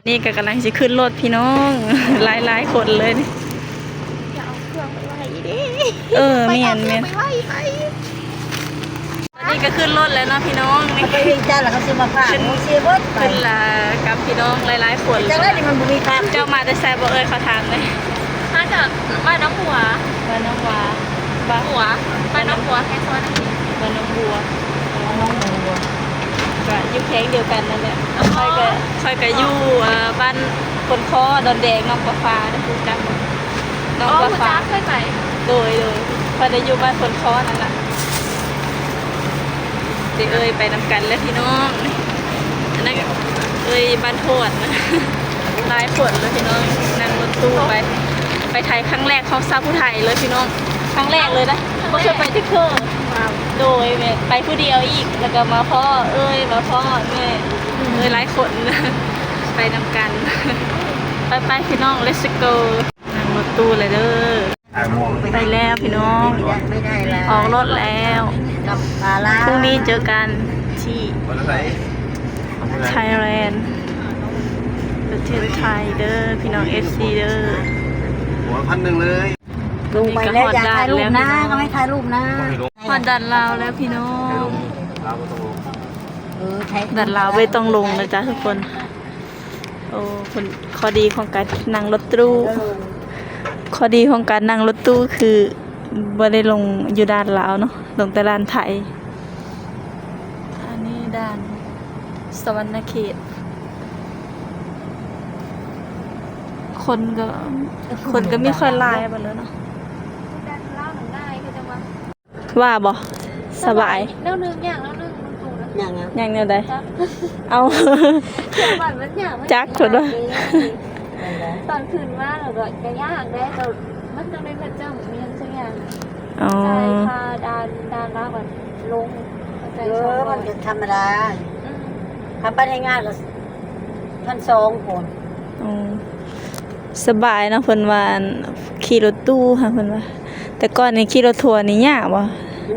นี่ก็กำลังจะขึ้นรถพี่น้องหลายคนเลยนี่จะเอาเครื่องไปไว้ดิ เมียนนี่ก็ขึ้นรถแล้วเนาะพี่น้องนี่ไปวิ่งจ้าแล้วเขาซื้อมาฝากเสียบดไป ขึ้นละกับพี่น้องหลายคน จังไรนี่มันบุมีทาง เจ้ามาจะแซ่บเอ้ยเขาทางเลยมาจากบ้านน้องบัวบ้านน้องบัวบ้านน้องบัวแค่ซ้อนบ้านน้องบัวก็อยู่แข้งเดียวกันนั่นแหละค่อยก็อยู่บ้านคนคอดอนแดงน้องกาฟ้าได้พูดกันน้องกาฟ้าเคยไปโดยพอได้อยู่บ้านคนคอนั่นแหละเอ้ยไปนำกันแล้วพี่น้องอันนั้นเอ้ยบ้านโพดนะลายฝนเลยพี่น้องนั่งรถตู้ไปไทยครั้งแรกของซาผู้ไทยเลยพี่น้องครั้งแรกเลยนะไม่เคยไปที่เคอโดยไปผู้เดียวอีกแล้วก็มาพ่อมาพ่อแม่หลายคนไปนำกันไปพี่น้อง let's go นั่งรถตู้เลยเด้อไปแล้วพี่น้องออกรถแล้วพรุ่งนี้เจอกันที่ไทยแลนด์ประเทศไทยเด้อพี่น้อง FC เด้อหัว1,000เลยลงไปแล้วอยากถ่ายรูปนะก็ไม่ถ่ายรูปนะฮอดดันลาวแล้วพี่น้องดันลาวไม่ต้องลงนะจ๊ะทุกคนโอ้คนข้อดีของการนั่งรถตู้ข้อดีของการนั่งรถตู้คือไม่ได้ลงอยู่ด้านลาวเนาะลงแต่ด้านไทยอันนี้ด้านสวรรณเขตคนก็ไม่ค่อยไล่ไปแล้วเนาะว่าบ่สบายแล้วนึงอย่างมันถูกนะอย่างเดียวได้เอาจักถดว่าตอนคืนว่าเราก็จะยากได้แต่มันต้องได้เงินจ้างมีเงินสักอย่างใจพาดานมากกว่าลงมันจะธรรมดาทำไปให้งานก็1,200คนสบายนะเพิ่นว่าขี่รถตู้ค่ะเพิ่นว่าแต่ก่อนนี่ขี่รถทัวร์นี่ยากบ่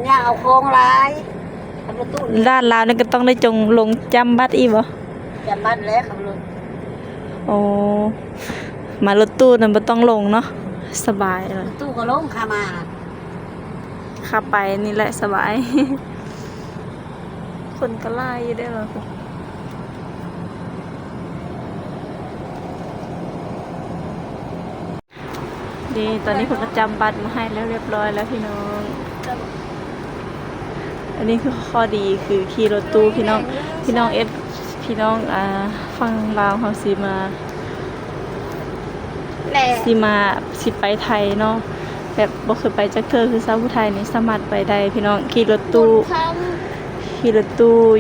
ยากเอาโค้งหลายรถตู้ด้านลาวนี่ก็ต้องได้ลงจำบัตรอีกบ่จำบัตรแล้วขับรถโอ้มารถตู้นั่นบ่ต้องลงเนาะสบายเลยตู้ก็ลงขามาขับไปนี่แหละสบายคนก็ไล่อยู่ได้หรอดีตอนนี้ผมก็จำบัตรมาให้แล้วเรียบร้อยแล้วพี่น้องอันนี้คือข้อดีคือขี่รถตู้พี่น้องพี่น้องฟังลาวเขาสิไปไทยเนาะแบบบ่เคยไปจักเทื่อคือชาวผู้ไทยนี่สามารถไปได้พี่น้องขี่รถตู้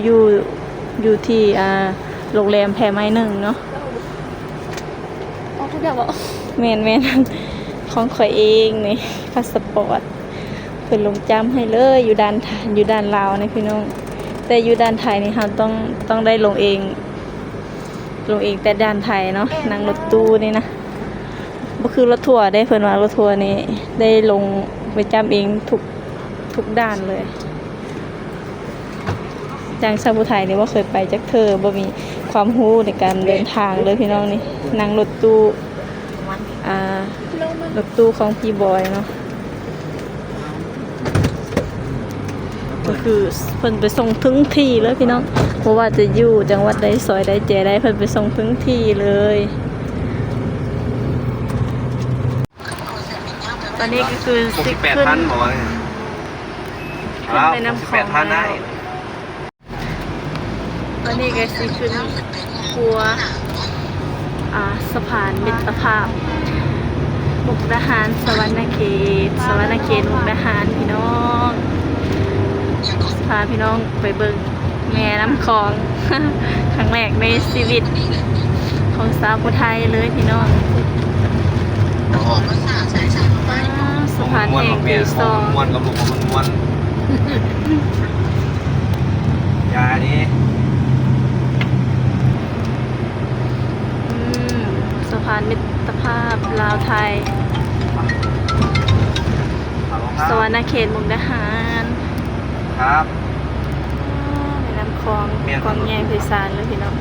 อยู่ที่โรงแรมแพไม้1เนาะทุกอย่างบอกแม่นของข่อยเองนี่พาสปอร์ตเพิ่นลงจำให้เลยอยู่ด้านลาวนี่พี่น้องแต่อยู่ด้านไทยนี่เราต้องได้ลงเองแต่ด้านไทยเนาะนั่งรถตู้นี่นะบ่คือรถทัวร์ได้เพิ่นว่ารถทัวร์นี่ได้ลงไปจำเองทุกด้านเลยจังชาวผู้ไทยนี่บ่เคยไปจักเทื่อบ่มีความรู้ในการเดินทางเลยพี่น้องนี่นั่งรถตู้รถตู้ของพี่บอยเนาะก็คือเพิ่นไปส่งถึงที่เลยพี่น้องเพราะว่าจะอยู่จังหวัดใดซอยใดแจใดเพิ่นไปส่งถึงที่เลยตอนนี้ก็คือ68,000บอกว่าไปน้ำของได้ตอนนี้ก็สิขึ้นครัวสะพานมิตรภาพมุกดาหารสวรรณเขตมุกดาหารพี่น้องพาพี่น้องไปเบิ่งแม่น้ำคลอง ครั้งแรกในชีวิตของสาวผู้ไทยเลยพี่น้องสะพานแห่งที่2ม้วนกับลูกของมันม้วนยานี้สะพานมิตรภาพลาวไทยสวรรณเขตมุกดาหารครับแม่น้ำคลองแยงพิสารเลยพี่น้อง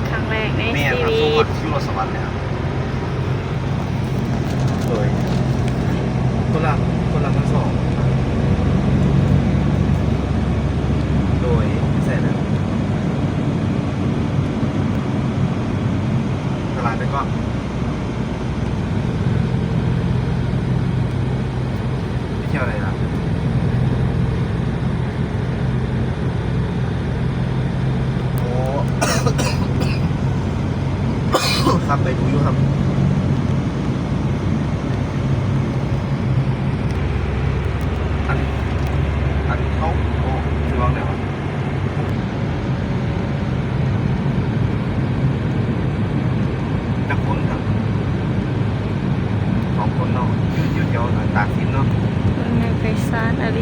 กครั้งแรกใน แม่ ชี ครับ วิ สู้กั ต บชิวรถสวรรค์เลยครับโดยคนละทั้งสองโดยเสร็จแล้วตลาดไปก็ไปเที่ยวอะไรล่ะโอ้ ครับไปดูอยู่ครับอันเขาโอ้คือร้องไหนวะนักคนครับสองคนเนาะยืดเยาวตากสินเนาะ ในไปซานอะไร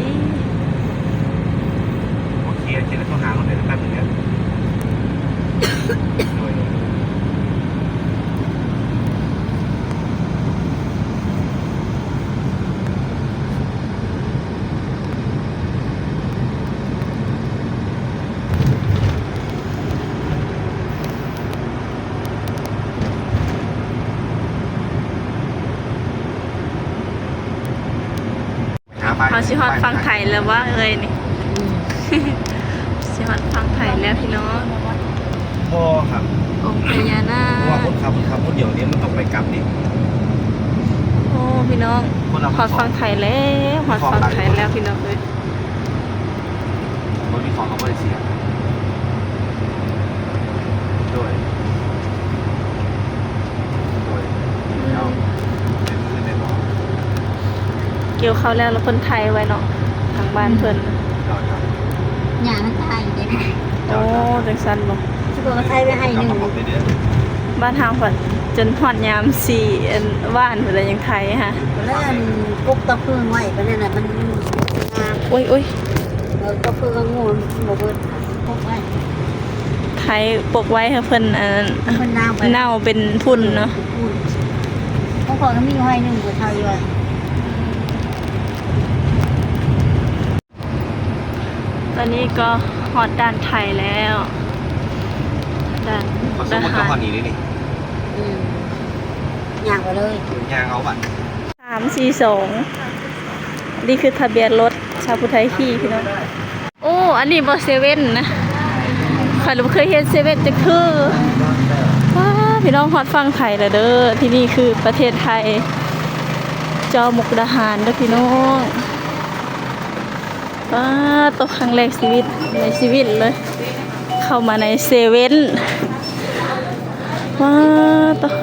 โอเคเจนต้องหาคนเดียวแป๊บนึงเนี่ยโดยเขาชิฮอดฟังไทยแล้วว่าเอ้ยนี่ ชิฮอดฟังไทยแล้วพี่น้อง พ่อครับ องค์พญานา เพราะว่า ค คนขับคนเดียวนี้มันต้องไปกลับนี่ โอ้พี่น้อง คนละ ฮอดฟังไทยแล้วฮอดฟังไทยแล้วพี่น้องเอ้ย คนที่ของเขาไม่ได้เสียด้วยเอาเป็นมือในบ่อ เกี่ยวเขาวแล้วคนไทยไว้เนาะทางบ้านเพิ่น จอดครับ หยามันตายอยู่เด็ก โอ้จังซั่นบ่ ที่บอกว่าไทยไว้ให้ ก ห ลับ นึ่ง มาพบเดือน บ้านทางเพิ่นจนฮอดยาม4อันว่านเพิ่นแล้วยังไทยฮะ แล้วกุ๊กตะพึ่งไว้ก็นั่นน่ะมันงาม โอ้ย ตะพึ่งงูบ่เบิดกุ๊กไว้ ไทยปกไว้ให้เพิ่นอันนั้น มันน้ำไป เน่าเป็นพุ่นเนาะ เขาขอก็มีไว้หนึ่งกว่าไทยไว้ ตอนนี้ก็ฮอดด้านไทยแล้วด้าน เขาสมมติกับคนนี้เลยนี่ หยาไปเลย ยางเอาบัตร 342นี่คือทะเบียนรถชาวพุทธไทยขี่พี่น้องโอ้อันนี้บ่เซเว่นนะข้อยบ่เคยเห็นเซเว่นจักคือว้าพี่น้องฮอดฟังไทยแล้วเด้อที่นี่คือประเทศไทยจอมุกดาหารเด้อพี่น้องว้าตกครั้งแรกในชีวิตเลย เข้ามาในเซเว่นว้าตก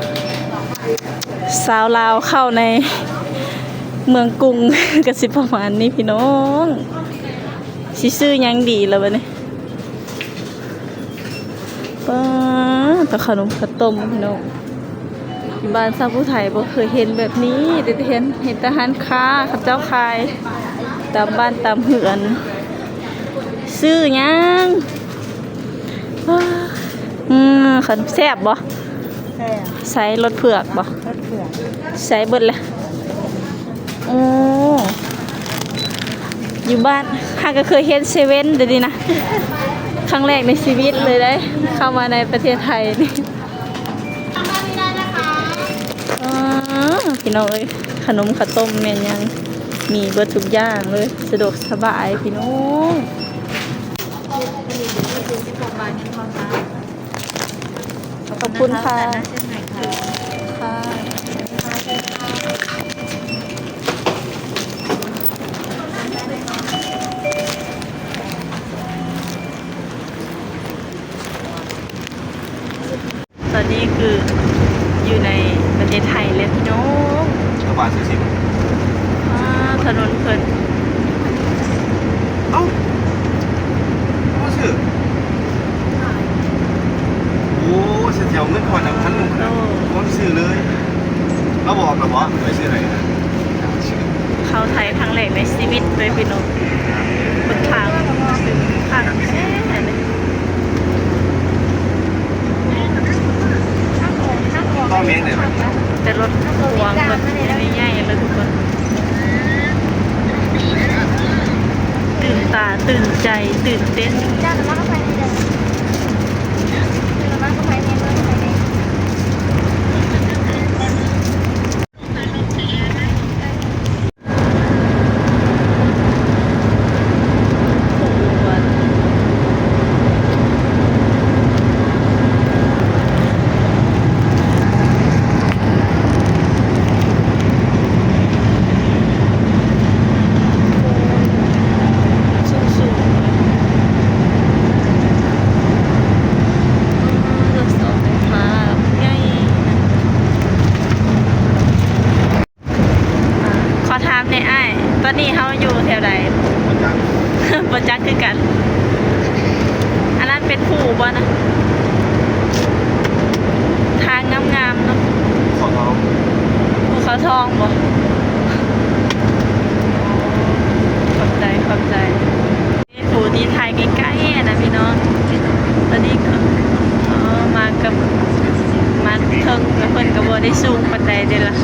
สาวลาวเข้าในเมืองกรุง ก็สิประมาณนี้พี่น้องสิซื้อหยังดีแล้วบัดนี้ว้าตกขนมข้าวต้มพี่น้องที่บ้านชาวผู้ไทยบ่เคยเห็นแบบนี้แต่เห็นแต่ร้านค้าเขาเจ้าขายตามบ้านตามเหือนซื้อหยังขนมแซ่บบ่ แค่ ใส่รสเผือกบ่ รถเผือก ใส่เบิดเลยโอ้อยู่บ้านข้าก็เคยเห็นเซเว่นเดี๋ยวนี้นะ ครั้งแรกในชีวิตเลยได้ เข้ามาในประเทศไทยนี่พี่น้องเอ้ยขนมข้าวต้มแม่นยังมีเบิดทุกอย่างเลยสะดวกสบายพี่น้องขอบคุณค่ะค่ะ ตอนนี้คืออยู่ในประเทศไทยแล้วพี่น้อง กระบะ40 ถนนเพิ่น เอ้าว่าชื่อโอ้เสียเที่ยวเงินก่อน1,000นึงนะว่าซื้อเลยเราบอกแล้วว่าไปซื้อไหนนะชื่อ เข้าไทยครั้งแรกในชีวิตเลยพี่น้องบนทางทางแช่เลย ต้องเม้งเลยไหม แต่รถทัวร์มันไม่ง่ายเลยทุกคนตื่นตาตื่นใจตื่นเต้น จ้าแล้วก็ไปนี่เลยแล้วก็ไปนี่ กันอันนั้นเป็นผู้บ่นะทางงามๆเนาะ ขอร้อง ภูเขาทองบ่ขอบใจขอบใจนี่ผู้ที่ไทยใกล้ๆนะพี่น้องตอนนี้ก็มากับมาเทิงกับเพิ่นก็บ่ได้สูงปานใดเด้ล่ะ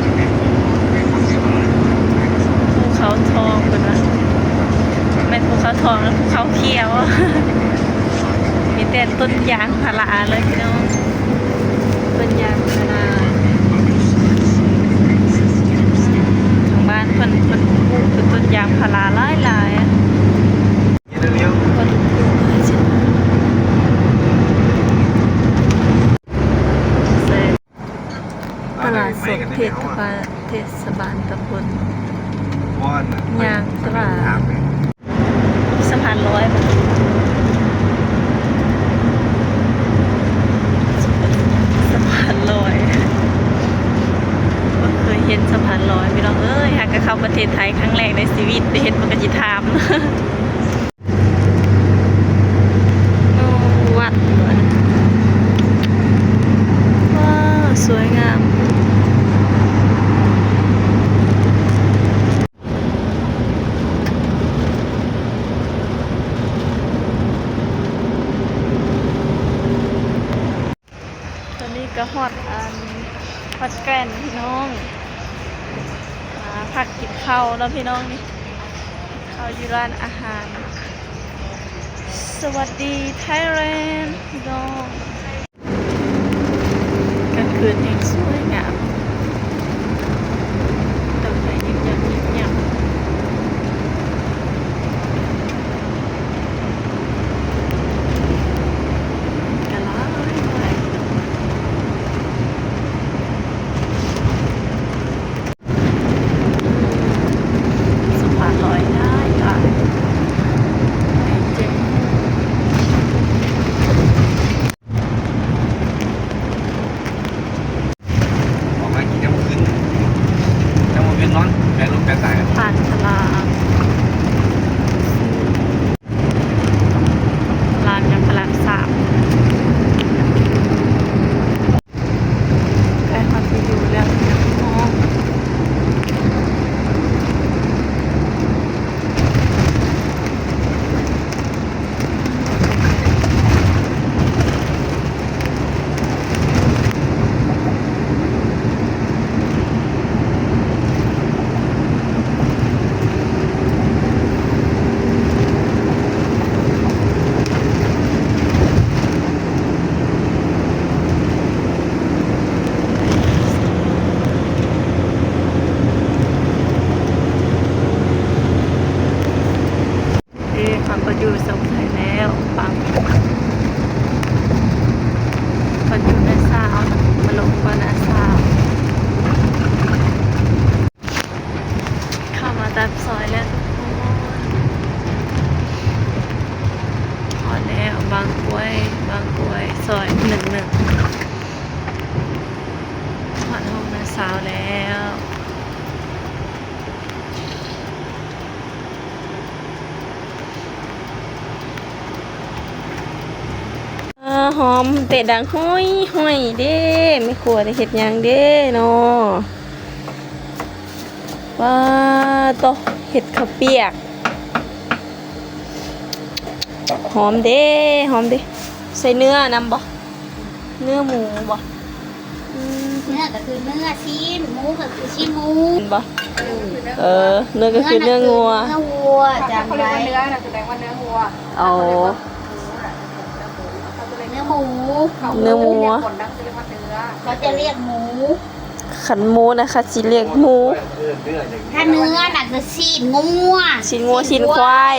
ภูเขาทองเพิ่นว่าแม่นภูเขาทองแล้วภูเขาเขียว มีแต่ต้นยางพาราเลยพี่น้องต้นยางพาราทางบ้านเพิ่นปลูกเป็นต้นยางพาราหลายๆอะ เร็ว เพิ่นปลูกเลยจ้ะเสร็จ ๆ ตลาดสดเทศบาลตำบล บ้านน่ะ ยางตลาด ถามเลย สะพานลอยสะพานลอยก็เคยเห็นสะพานลอยพี่น้องเอ้ยหากเข้าประเทศไทยครั้งแรกในชีวิตได้เห็นมันก็จิถาม โอ้วัดว้าวสวยงามตอนนี้ก็ฮอดฮอดแกรนพี่น้องพักกินข้าวแล้วพี่น้องนี่ข้าวอยู่ร้านอาหาร สวัสดีไทยแลนด์พี่น้องกลางคืนแห่งสวยงามตกใจยิ่งยับยิ่งยับกะลาไปสะพานลอยได้ค่ะเจ๋ง ออกมากินน้ำขึ้นน้ำมันเป็นร้อนแปรรูปแปรตาย ผ่านตลาดร้านยังพลาดสามใกล้ความจะอยู่แล้วยังมองความก็อยู่สงสัยแล้วปังคนอยู่ในสาวมาลงก่อนนะสาวเข้ามาตามซอยแล้วทุกคนพอแล้วบางกล้วยซอย1-1ผ่านห้องนะสาวแล้วหอมเตะดังห้อยเด้ไม่ครัวได้เห็ดหยังเด้เนาะว้าโตเห็ดข้าวเปียกหอมเด้ใส่เนื้อนำบ่เนื้อหมูบ่ เนื้อก็คือเนื้อชิ้นหมูก็คือชิ้นหมู เห็นบ่เนื้อก็คือเนื้องัว เนื้อวัวจำไว้ เนื้อนะแสดงว่าเนื้อวัว เอา เนื้อหมู เนื้อหมู คนดังจะเรียกว่าเนื้อ เขาจะเรียกหมู ขันหมูนะคะสิเรียกหมู ถ้าเนื้อน่ะคือชิ้นงัว ชิ้นงัวชิ้นควาย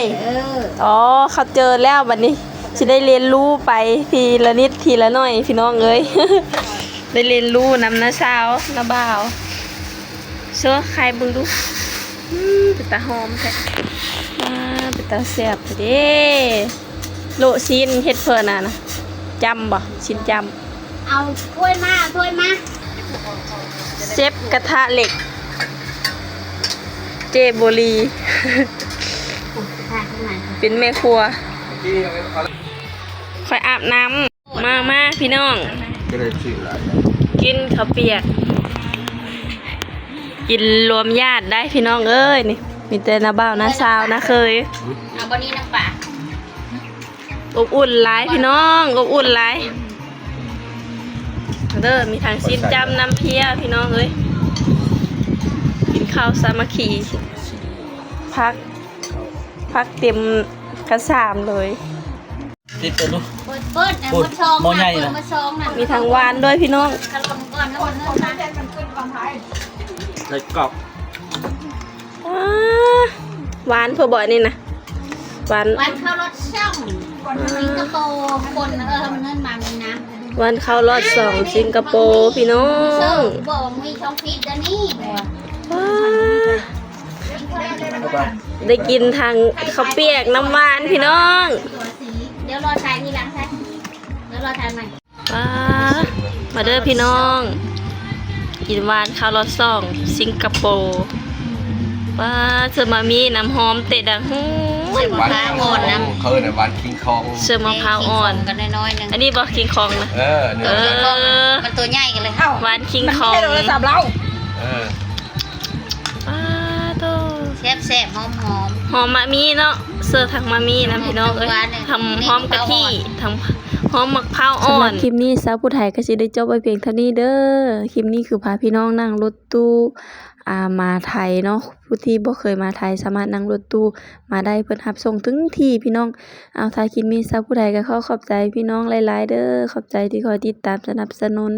เออ เขาเจอแล้วบัดนี้สิได้เรียนรู้ไปทีละนิดทีละหน่อยพี่น้องเอ้ย ได้เรียนรู้นำนะเช้านะบ่าวเชื่อใครบึงดูเป็นตาหอมแท้เป็นตาแซ่บเด้โลชิ้นเฮ็ดเพิ่นน่ะนะจำบ่ชิ้นจ เอาถ้วยมาำเชฟกระทะเหล็ก เจโบลี ทานข้างใน เป็นแม่ครัว ค่อยอาบน้ำมาพี่น้อง ก็เลยชื่ออะไร กินข้าวเปียก กินรวมญาติได้พี่น้องเอ้ยนี่มีแต่น้าบ่าวน้าสาวนะเคย เอาบนนี้น้ำปลา อบอุ่นหลายพี่น้องอบอุ่นหลายเด้อมีทางซิมจำน้ำเพียพี่น้องเอ้ยกินข้าวสามัคคีพักเต็มกระสามเลย ติดตัวลูก เปิดนะมันชอง หม้อใหญ่นะ มันชองนะ มีทางหวานด้วยพี่น้อง ขนมก่อนแล้วมันเริ่มนะ เลยกรอบ ว้าหวานเพื่อบ่อยนี่นะหวาน วันเข้ารถช่องสิงคโปร์คนมันเงินมามีน้ หวานข้าวรอด2สิงคโปร์พี่น้อ ำเชื่ ง บอกมีช่องฟีดอันนี้บอก ว้า เข้าไป ได้กินทางข้าวเปียกน้ำหวานพี่น้อง ตัวสีเดี๋ยวรอชายทีหลังใช่เดี๋ยวรอชายใหม่ ว้ามาเด้อพี่น้อง กินหวานข้าวรอด2สิงคโปร์ว้าเสื้อมามีน้ำหอมเตะดังหู้ย หวานเขาเนี่ยหวานคิงคอง เสื้อมะพร้าวอ่อน กันน้อยๆนึง อันนี้บอกคิงคองนะ เนื้ เอ อ อ มันตัวใหญ่กันเลย หวานคิงคอง เออ ว้าโต แซ่บๆหอม หอมมะมีเนาะเสื้อทางมะมีนะพี่น้องเอ้ยทำหอมกะทิทำหอมมะพร้าวอ่อนคลิปนี้สาวผู้ไทยก็สิได้จบไปเพียงเท่านี้เด้อคลิปนี้คือพาพี่น้องนั่งรถตู้มาไทยเนาะผู้ที่บ่เคยมาไทยสามารถนั่งรถตู้มาได้เพิ่นรับส่งถึงที่พี่น้องเอาท้ายคลิปนี้สาวผู้ไทยก็ขอบใจพี่น้องหลายๆเด้อขอบใจที่คอยติดตามสนับสนุน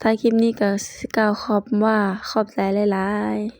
ท้ายคลิปนี้ก็กล่าวขอบว่าขอบใจหลายๆ